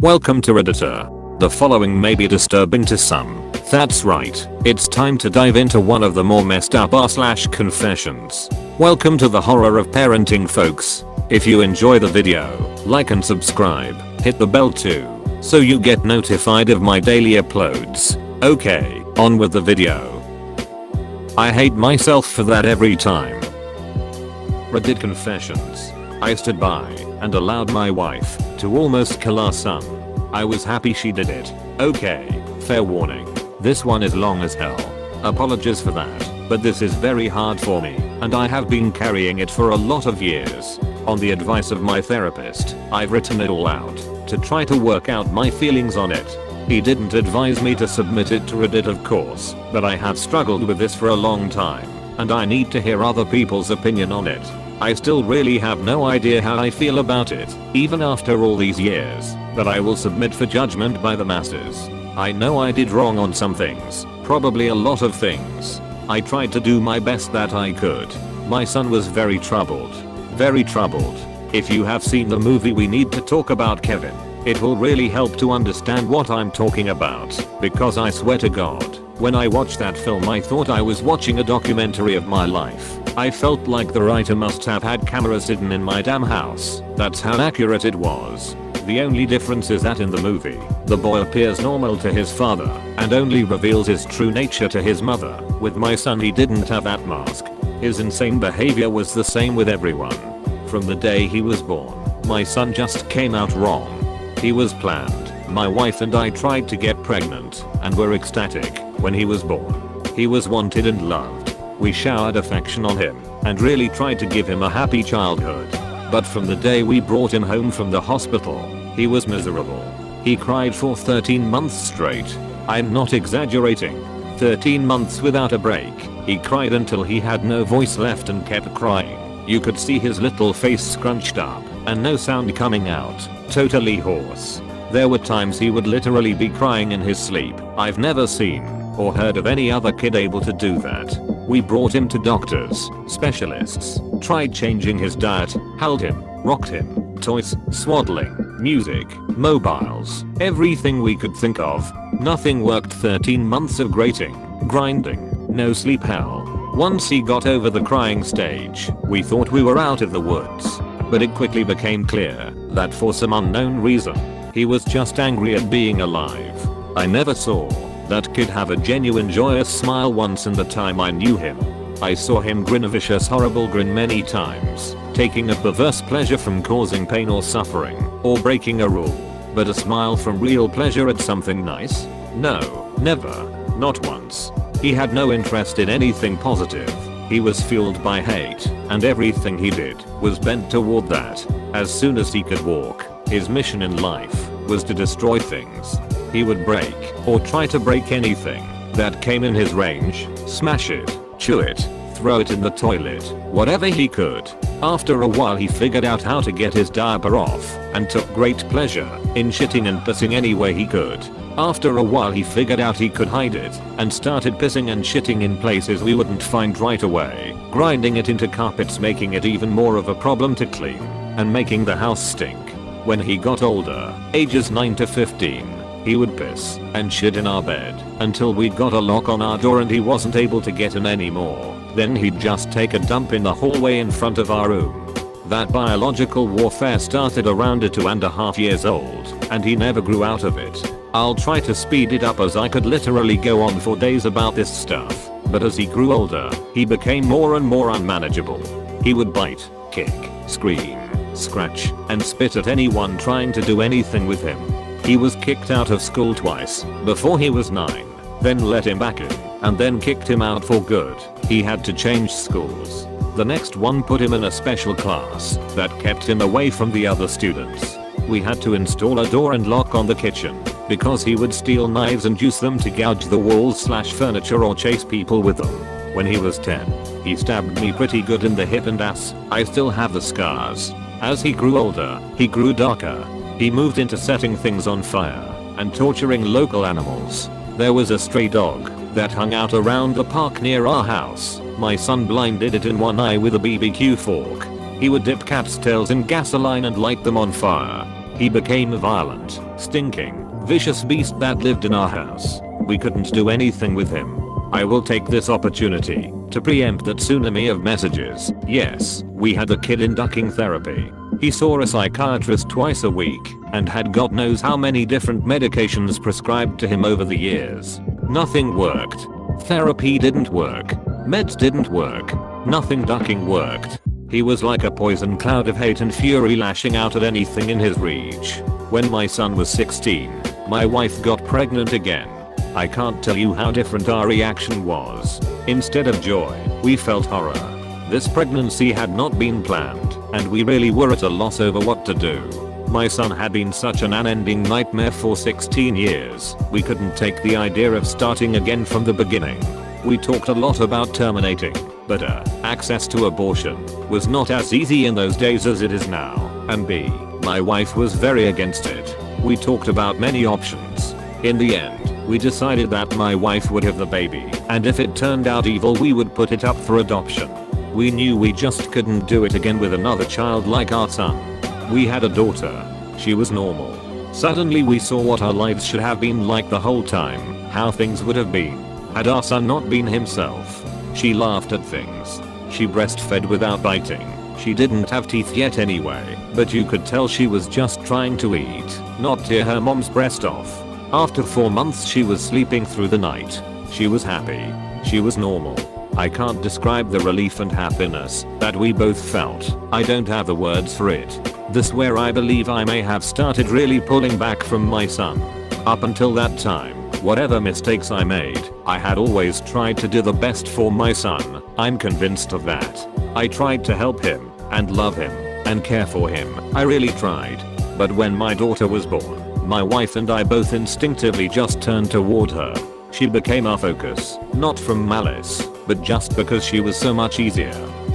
Welcome to Reddita. The following may be disturbing to some. That's right, it's time to dive into one of the more messed up /confessions. Welcome to the horror of parenting, folks. If you enjoy the video, like and subscribe, hit the bell too, so you get notified of my daily uploads. Okay, on with the video. I hate myself for that every time. Reddit confessions. I stood by and allowed my wife to almost kill our son. I was happy she did it. Okay, fair warning. This one is long as hell. Apologies for that, but this is very hard for me, and I have been carrying it for a lot of years. On the advice of my therapist, I've written it all out to try to work out my feelings on it. He didn't advise me to submit it to Reddit, of course, but I have struggled with this for a long time, and I need to hear other people's opinion on it. I still really have no idea how I feel about it, even after all these years, but I will submit for judgment by the masses. I know I did wrong on some things, probably a lot of things. I tried to do my best that I could. My son was very troubled. Very troubled. If you have seen the movie We Need to Talk About Kevin, it will really help to understand what I'm talking about, because I swear to God, when I watched that film I thought I was watching a documentary of my life. I felt like the writer must have had cameras hidden in my damn house. That's how accurate it was. The only difference is that in the movie, the boy appears normal to his father and only reveals his true nature to his mother. With my son he didn't have that mask. His insane behavior was the same with everyone. From the day he was born, my son just came out wrong. He was planned. My wife and I tried to get pregnant and were ecstatic when he was born. He was wanted and loved. We showered affection on him and really tried to give him a happy childhood. But from the day we brought him home from the hospital, he was miserable. He cried for 13 months straight. I'm not exaggerating. 13 months without a break. He cried until he had no voice left and kept crying. You could see his little face scrunched up and no sound coming out. Totally hoarse. There were times he would literally be crying in his sleep. I've never seen or heard of any other kid able to do that. We brought him to doctors, specialists, tried changing his diet, held him, rocked him, toys, swaddling, music, mobiles, everything we could think of. Nothing worked. 13 months of grating, grinding, no sleep, hell. Once he got over the crying stage, we thought we were out of the woods. But it quickly became clear that for some unknown reason, he was just angry at being alive. I never saw that kid have a genuine joyous smile once in the time I knew him. I saw him grin a vicious horrible grin many times, taking a perverse pleasure from causing pain or suffering, or breaking a rule. But a smile from real pleasure at something nice? No, never. Not once. He had no interest in anything positive. He was fueled by hate, and everything he did was bent toward that. As soon as he could walk, his mission in life was to destroy things. He would break or try to break anything that came in his range, smash it, chew it, throw it in the toilet, whatever he could. After a while he figured out how to get his diaper off and took great pleasure in shitting and pissing any way he could. After a while he figured out he could hide it and started pissing and shitting in places we wouldn't find right away, grinding it into carpets, making it even more of a problem to clean, and making the house stink. When he got older, ages 9 to 15, he would piss and shit in our bed until we got a lock on our door and he wasn't able to get in anymore. Then he'd just take a dump in the hallway in front of our room. That biological warfare started around 2.5 years old, and he never grew out of it. I'll try to speed it up as I could literally go on for days about this stuff, but as he grew older, he became more and more unmanageable. He would bite, kick, scream, scratch, and spit at anyone trying to do anything with him. He was kicked out of school twice before he was 9, then let him back in, and then kicked him out for good. He had to change schools. The next one put him in a special class that kept him away from the other students. We had to install a door and lock on the kitchen because he would steal knives and use them to gouge the walls/furniture or chase people with them. When he was 10, he stabbed me pretty good in the hip and ass. I still have the scars. As he grew older, he grew darker. He moved into setting things on fire and torturing local animals. There was a stray dog that hung out around the park near our house. My son blinded it in one eye with a BBQ fork. He would dip cats' tails in gasoline and light them on fire. He became violent, stinking, vicious beast that lived in our house. We couldn't do anything with him. I will take this opportunity to preempt that tsunami of messages. Yes, we had the kid in ducking therapy. He saw a psychiatrist twice a week and had God knows how many different medications prescribed to him over the years. Nothing worked. Therapy didn't work. Meds didn't work. Nothing ducking worked. He was like a poison cloud of hate and fury lashing out at anything in his reach. When my son was 16, my wife got pregnant again. I can't tell you how different our reaction was. Instead of joy, we felt horror. This pregnancy had not been planned, and we really were at a loss over what to do. My son had been such an unending nightmare for 16 years, we couldn't take the idea of starting again from the beginning. We talked a lot about terminating, but access to abortion was not as easy in those days as it is now, and my wife was very against it. We talked about many options. In the end, we decided that my wife would have the baby, and if it turned out evil we would put it up for adoption. We knew we just couldn't do it again with another child like our son. We had a daughter. She was normal. Suddenly we saw what our lives should have been like the whole time, how things would have been had our son not been himself. She laughed at things. She breastfed without biting. She didn't have teeth yet anyway, but you could tell she was just trying to eat, not tear her mom's breast off. After 4 months she was sleeping through the night. She was happy. She was normal. I can't describe the relief and happiness that we both felt. I don't have the words for it. This where I believe I may have started really pulling back from my son. Up until that time, whatever mistakes I made, I had always tried to do the best for my son. I'm convinced of that. I tried to help him, and love him, and care for him. I really tried. But when my daughter was born, my wife and I both instinctively just turned toward her. She became our focus, not from malice, but just because she was so much easier.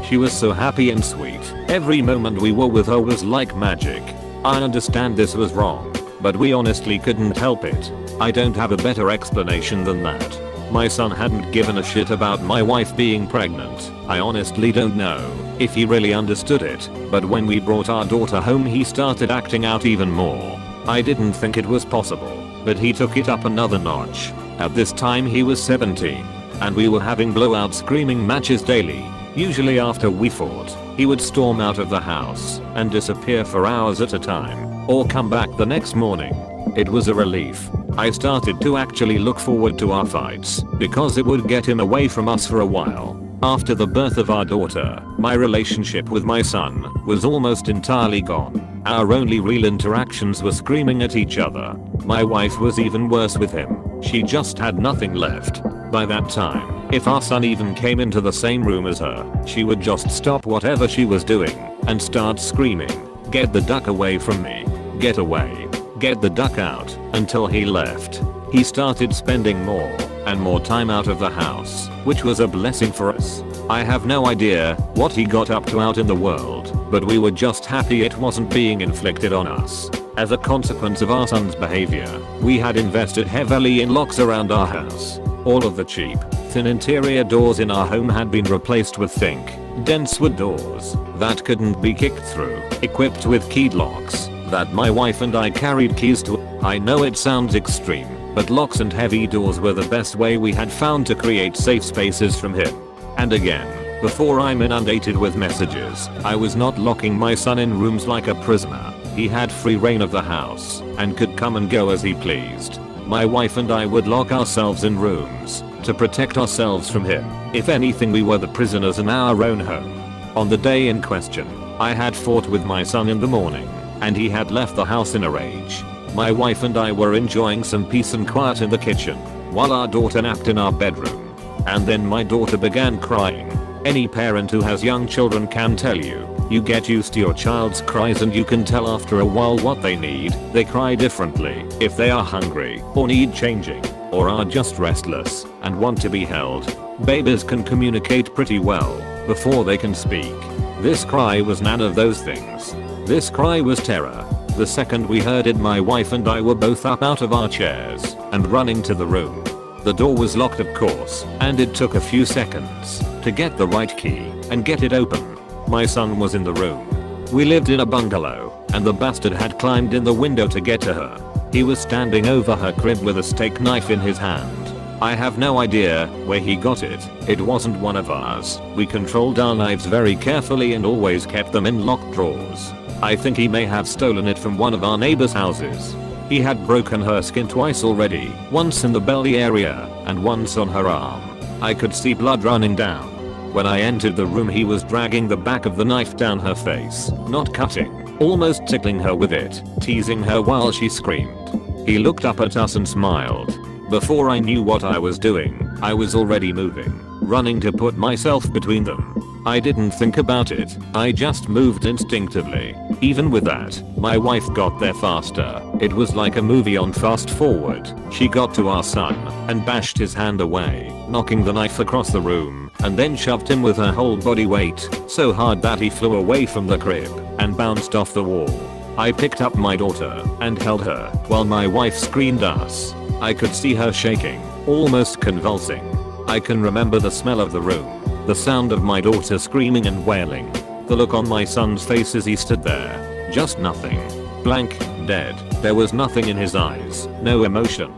She was so happy and sweet. Every moment we were with her was like magic. I understand this was wrong, but we honestly couldn't help it. I don't have a better explanation than that. My son hadn't given a shit about my wife being pregnant. I honestly don't know if he really understood it, but when we brought our daughter home he started acting out even more. I didn't think it was possible, but he took it up another notch. At this time he was 17, and we were having blowout screaming matches daily. Usually after we fought, he would storm out of the house and disappear for hours at a time, or come back the next morning. It was a relief. I started to actually look forward to our fights, because it would get him away from us for a while. After the birth of our daughter, my relationship with my son was almost entirely gone. Our only real interactions were screaming at each other. My wife was even worse with him. She just had nothing left. By that time, if our son even came into the same room as her, she would just stop whatever she was doing and start screaming, "Get the duck away from me. Get away. Get the duck out," until he left. He started spending more and more time out of the house, which was a blessing for us. I have no idea what he got up to out in the world, but we were just happy it wasn't being inflicted on us. As a consequence of our son's behavior, we had invested heavily in locks around our house. All of the cheap, thin interior doors in our home had been replaced with thick, dense wood doors that couldn't be kicked through, equipped with keyed locks that my wife and I carried keys to. I know it sounds extreme, but locks and heavy doors were the best way we had found to create safe spaces from him. And again, before I'm inundated with messages, I was not locking my son in rooms like a prisoner. He had free reign of the house and could come and go as he pleased. My wife and I would lock ourselves in rooms to protect ourselves from him. If anything, we were the prisoners in our own home. On the day in question, I had fought with my son in the morning, and he had left the house in a rage. My wife and I were enjoying some peace and quiet in the kitchen, while our daughter napped in our bedroom. And then my daughter began crying. Any parent who has young children can tell you, you get used to your child's cries and you can tell after a while what they need. They cry differently if they are hungry, or need changing, or are just restless and want to be held. Babies can communicate pretty well before they can speak. This cry was none of those things. This cry was terror. The second we heard it, my wife and I were both up out of our chairs and running to the room. The door was locked, of course, and it took a few seconds to get the right key and get it open. My son was in the room. We lived in a bungalow, and the bastard had climbed in the window to get to her. He was standing over her crib with a steak knife in his hand. I have no idea where he got it. It wasn't one of ours. We controlled our knives very carefully and always kept them in locked drawers. I think he may have stolen it from one of our neighbors' houses. He had broken her skin twice already, once in the belly area and once on her arm. I could see blood running down. When I entered the room, he was dragging the back of the knife down her face, not cutting, almost tickling her with it, teasing her while she screamed. He looked up at us and smiled. Before I knew what I was doing, I was already moving, running to put myself between them. I didn't think about it, I just moved instinctively. Even with that, my wife got there faster. It was like a movie on fast forward. She got to our son and bashed his hand away, knocking the knife across the room, and then shoved him with her whole body weight, so hard that he flew away from the crib and bounced off the wall. I picked up my daughter and held her while my wife screamed us. I could see her shaking, almost convulsing. I can remember the smell of the room, the sound of my daughter screaming and wailing, the look on my son's face as he stood there. Just nothing. Blank, dead. There was nothing in his eyes, no emotion.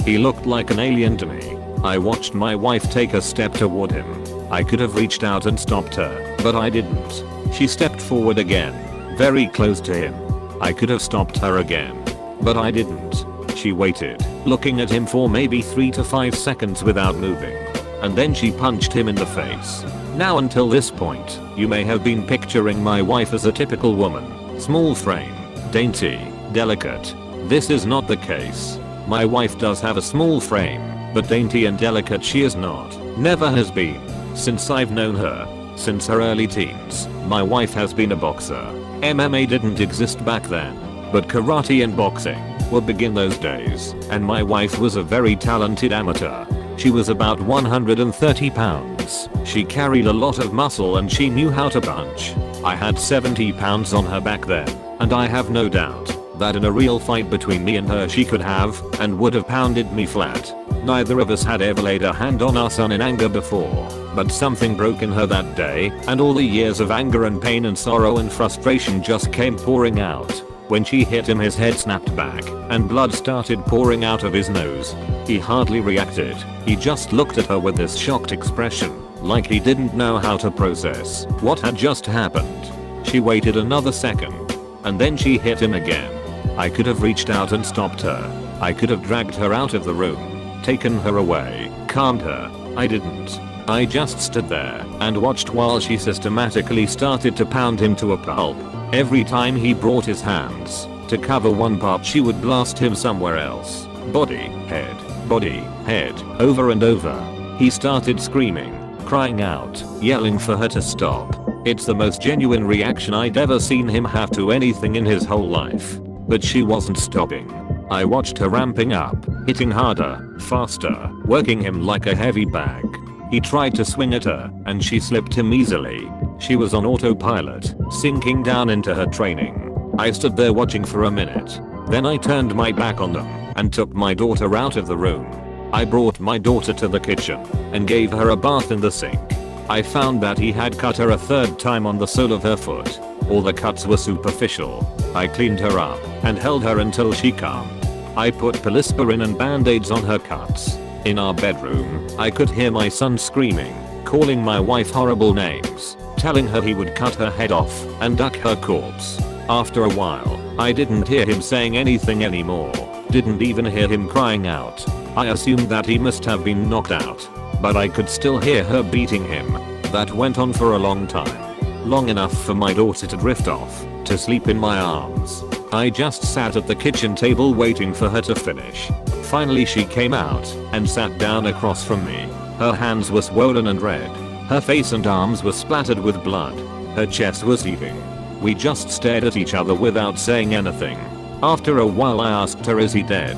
He looked like an alien to me. I watched my wife take a step toward him. I could have reached out and stopped her, but I didn't. She stepped forward again, very close to him. I could have stopped her again, but I didn't. She waited, looking at him for maybe 3 to 5 seconds without moving. And then she punched him in the face. Now until this point, you may have been picturing my wife as a typical woman. Small frame, dainty, delicate. This is not the case. My wife does have a small frame, but dainty and delicate she is not. Never has been. Since I've known her. Since her early teens, my wife has been a boxer. MMA didn't exist back then, but karate and boxing were big in those days, and my wife was a very talented amateur. She was about 130 pounds. She carried a lot of muscle and she knew how to punch. I had 70 pounds on her back then, and I have no doubt that in a real fight between me and her she could have and would have pounded me flat. Neither of us had ever laid a hand on our son in anger before, but something broke in her that day, and all the years of anger and pain and sorrow and frustration just came pouring out. When she hit him, his head snapped back and blood started pouring out of his nose. He hardly reacted. He just looked at her with this shocked expression, like he didn't know how to process what had just happened. She waited another second, and then she hit him again. I could have reached out and stopped her. I could have dragged her out of the room, taken her away, calmed her. I didn't. I just stood there and watched while she systematically started to pound him to a pulp. Every time he brought his hands to cover one part, she would blast him somewhere else. Body, head, over and over. He started screaming, crying out, yelling for her to stop. It's the most genuine reaction I'd ever seen him have to anything in his whole life. But she wasn't stopping. I watched her ramping up, hitting harder, faster, working him like a heavy bag. He tried to swing at her, and she slipped him easily. She was on autopilot, sinking down into her training. I stood there watching for a minute. Then I turned my back on them and took my daughter out of the room. I brought my daughter to the kitchen and gave her a bath in the sink. I found that he had cut her a third time on the sole of her foot. All the cuts were superficial. I cleaned her up and held her until she calmed. I put Polisporin and band-aids on her cuts. In our bedroom, I could hear my son screaming, calling my wife horrible names, telling her he would cut her head off and duck her corpse. After a while, I didn't hear him saying anything anymore. Didn't even hear him crying out. I assumed that he must have been knocked out, but I could still hear her beating him. That went on for a long time. Long enough for my daughter to drift off, to sleep in my arms. I just sat at the kitchen table waiting for her to finish. Finally she came out and sat down across from me. Her hands were swollen and red. Her face and arms were splattered with blood. Her chest was heaving. We just stared at each other without saying anything. After a while I asked her, "Is he dead?"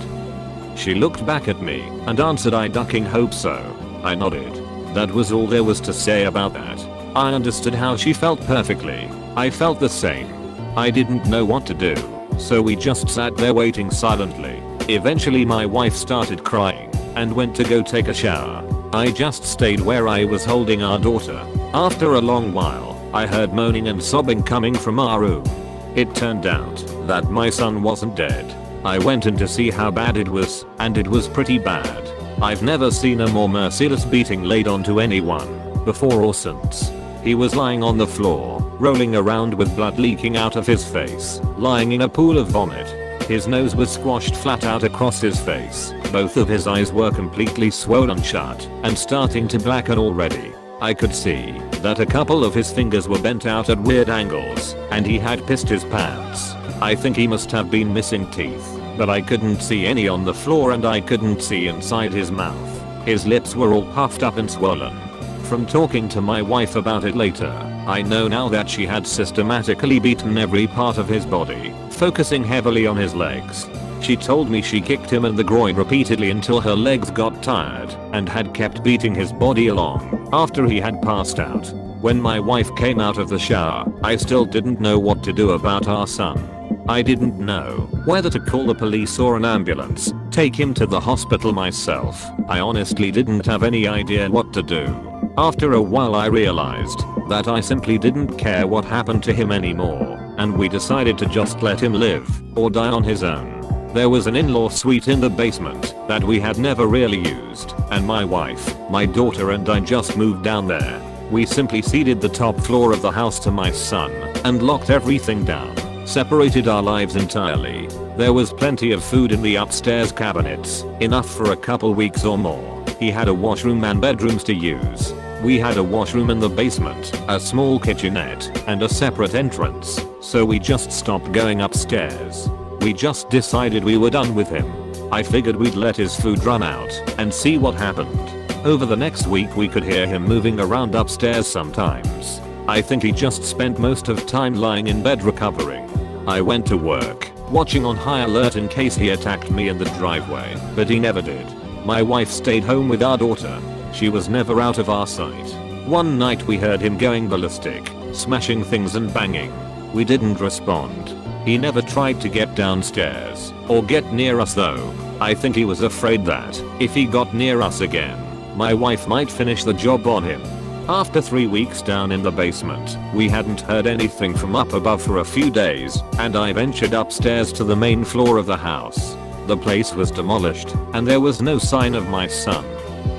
She looked back at me and answered, "I ducking hope so." I nodded. That was all there was to say about that. I understood how she felt perfectly. I felt the same. I didn't know what to do, so we just sat there waiting silently. Eventually my wife started crying and went to go take a shower. I just stayed where I was holding our daughter. After a long while, I heard moaning and sobbing coming from our room. It turned out that my son wasn't dead. I went in to see how bad it was, and it was pretty bad. I've never seen a more merciless beating laid onto anyone, before or since. He was lying on the floor, rolling around with blood leaking out of his face, lying in a pool of vomit. His nose was squashed flat out across his face, both of his eyes were completely swollen shut, and starting to blacken already. I could see that a couple of his fingers were bent out at weird angles, and he had pissed his pants. I think he must have been missing teeth, but I couldn't see any on the floor and I couldn't see inside his mouth. His lips were all puffed up and swollen. From talking to my wife about it later, I know now that she had systematically beaten every part of his body, focusing heavily on his legs. She told me she kicked him in the groin repeatedly until her legs got tired and had kept beating his body along after he had passed out. When my wife came out of the shower, I still didn't know what to do about our son. I didn't know whether to call the police or an ambulance, take him to the hospital myself. I honestly didn't have any idea what to do. After a while I realized that I simply didn't care what happened to him anymore, and we decided to just let him live or die on his own. There was an in-law suite in the basement that we had never really used, and my wife, my daughter and I just moved down there. We simply ceded the top floor of the house to my son and locked everything down, separated our lives entirely. There was plenty of food in the upstairs cabinets, enough for a couple weeks or more. He had a washroom and bedrooms to use. We had a washroom in the basement, a small kitchenette, and a separate entrance, so we just stopped going upstairs. We just decided we were done with him. I figured we'd let his food run out and see what happened. Over the next week we could hear him moving around upstairs sometimes. I think he just spent most of time lying in bed recovering. I went to work, watching on high alert in case he attacked me in the driveway, but he never did. My wife stayed home with our daughter. She was never out of our sight. One night we heard him going ballistic, smashing things and banging. We didn't respond. He never tried to get downstairs or get near us though. I think he was afraid that if he got near us again, my wife might finish the job on him. After 3 weeks down in the basement, we hadn't heard anything from up above for a few days, and I ventured upstairs to the main floor of the house. The place was demolished, and there was no sign of my son.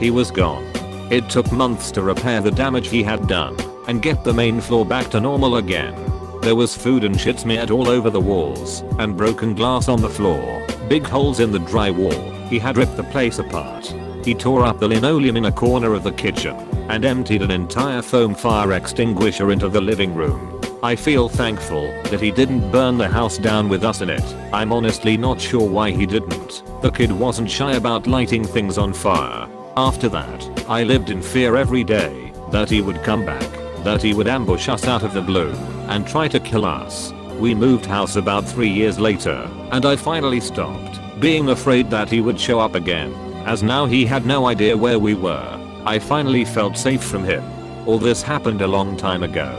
He was gone. It took months to repair the damage he had done and get the main floor back to normal again. There was food and shit smeared all over the walls and broken glass on the floor, big holes in the drywall. He had ripped the place apart. He tore up the linoleum in a corner of the kitchen and emptied an entire foam fire extinguisher into the living room. I feel thankful that he didn't burn the house down with us in it. I'm honestly not sure why he didn't. The kid wasn't shy about lighting things on fire. After that, I lived in fear every day that he would come back, that he would ambush us out of the blue and try to kill us. We moved house about 3 years later, and I finally stopped being afraid that he would show up again, as now he had no idea where we were. I finally felt safe from him. All this happened a long time ago.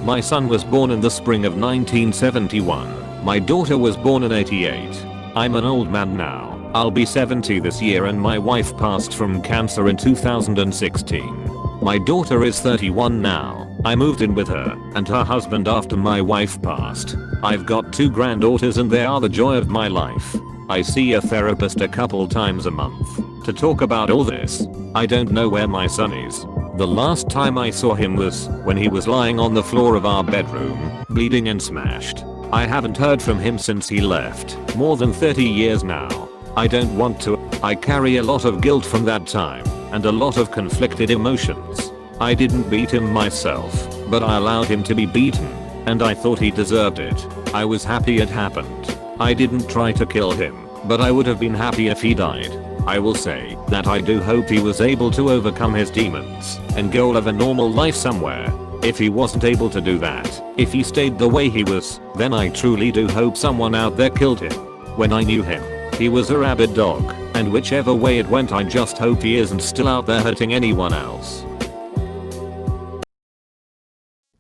My son was born in the spring of 1971. My daughter was born in 88. I'm an old man now. I'll be 70 this year, and my wife passed from cancer in 2016. My daughter is 31 now. I moved in with her and her husband after my wife passed. I've got 2 granddaughters and they are the joy of my life. I see a therapist a couple times a month to talk about all this. I don't know where my son is. The last time I saw him was when he was lying on the floor of our bedroom, bleeding and smashed. I haven't heard from him since he left, more than 30 years now. I don't want to. I carry a lot of guilt from that time and a lot of conflicted emotions. I didn't beat him myself, but I allowed him to be beaten, and I thought he deserved it. I was happy it happened. I didn't try to kill him, but I would have been happy if he died. I will say that I do hope he was able to overcome his demons and go live a normal life somewhere. If he wasn't able to do that, if he stayed the way he was, then I truly do hope someone out there killed him. When I knew him, he was a rabid dog, and whichever way it went, I just hope he isn't still out there hurting anyone else.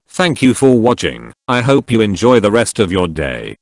Thank you for watching. I hope you enjoy the rest of your day.